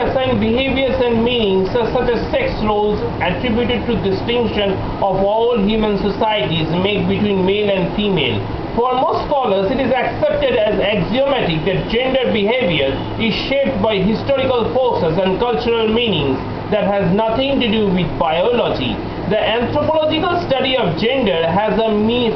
assign behaviors and meanings such as sex roles attributed to distinction of all human societies make between male and female. For most scholars, it is accepted as axiomatic that gender behavior is shaped by historical forces and cultural meanings that has nothing to do with biology. The anthropological study of gender has a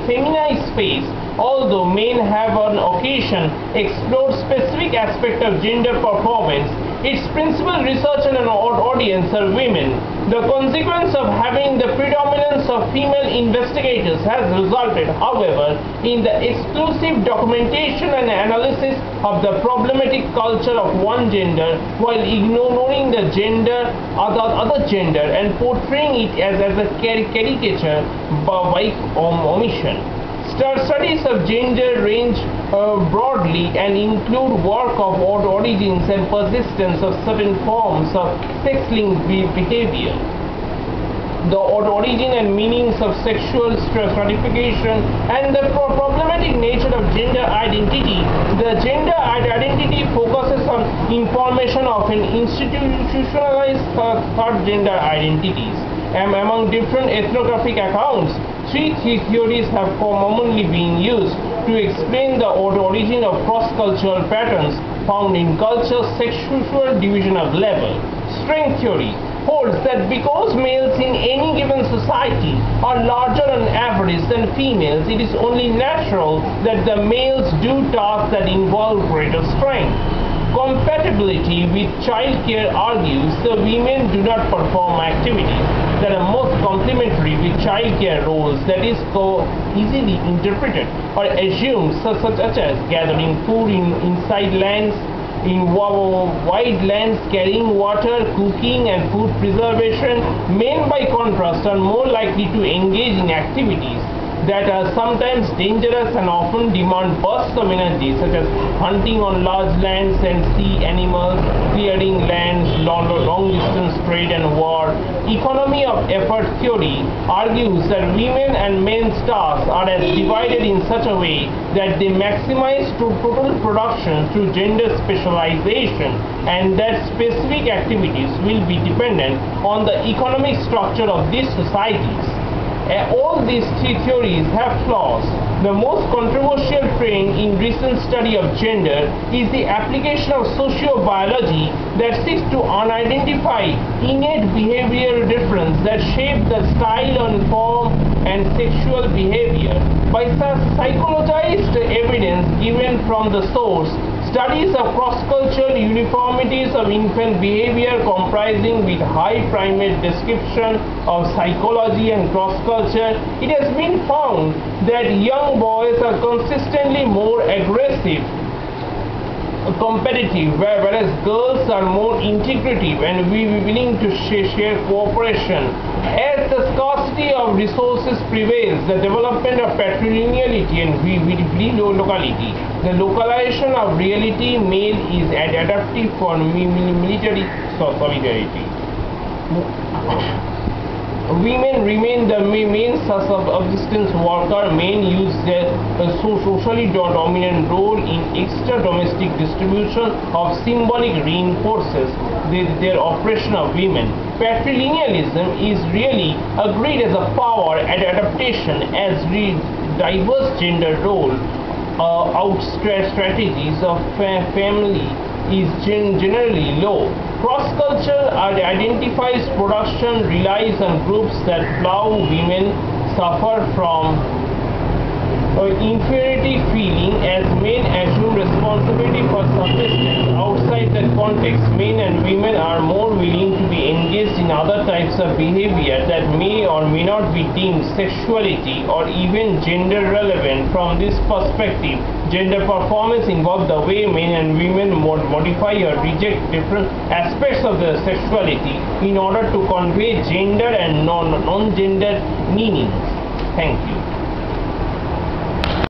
feminized face, although men have on occasion explored specific aspects of gender performance. Its principal researcher and audience are women. The consequence of having the predominance of female investigators has resulted, however, in the exclusive documentation and analysis of the problematic culture of one gender while ignoring the other gender and portraying it as a caricature by omission. Studies of gender range broadly and include work of origins and persistence of certain forms of sex-linked behavior. The origin and meanings of sexual stratification and the problematic nature of gender identity. The gender identity focuses on information of an institutionalized third gender identities. Among different ethnographic accounts, three theories have commonly been used to explain the origin of cross-cultural patterns found in culture's sexual division of labor. String theory holds that because males in any given society are larger on average than females, it is only natural that the males do tasks that involve greater strength. Compatibility with childcare argues the women do not perform activities that are most complementary with childcare roles, that is so easily interpreted or assumed, such as gathering food inside lands, in wide lands, carrying water, cooking and food preservation. Men, by contrast, are more likely to engage in activities that are sometimes dangerous and often demand bursts of energy, such as hunting on large lands and sea animals, clearing lands, long distance trade and war. Economy of effort theory argues that women and men's tasks are as divided in such a way that they maximize total production through gender specialization, and that specific activities will be dependent on the economic structure of these societies. All these three theories have flaws. The most controversial trend in recent study of gender is the application of sociobiology that seeks to unidentify innate behavioral difference that shape the style and form and sexual behavior. By psychologized evidence given from the source, studies of cross-cultural uniformities of infant behavior comprising with high primate description of psychology and cross-culture, it has been found that young boys are consistently more aggressive, competitive, whereas girls are more integrative and willing to share cooperation. As the scarcity of resources prevails, the development of patrilineality and locality, the localization of reality male is adaptive for military solidarity. Women remain the main source of subsistence worker. Men use their socially dominant role in extra-domestic distribution of symbolic reinforces their oppression of women. Patrilinealism is really agreed as a power adaptation as diverse gender role strategies of family is generally low. Cross-culture identifies production relies on groups that plow. Women suffer from inferiority feeling as men assume responsibility for subsistence. Outside that context, men and women are more willing to be engaged in other types of behavior that may or may not be deemed sexuality or even gender relevant. From this perspective, gender performance involves the way men and women modify or reject different aspects of their sexuality in order to convey gender and non-gender meanings. Thank you.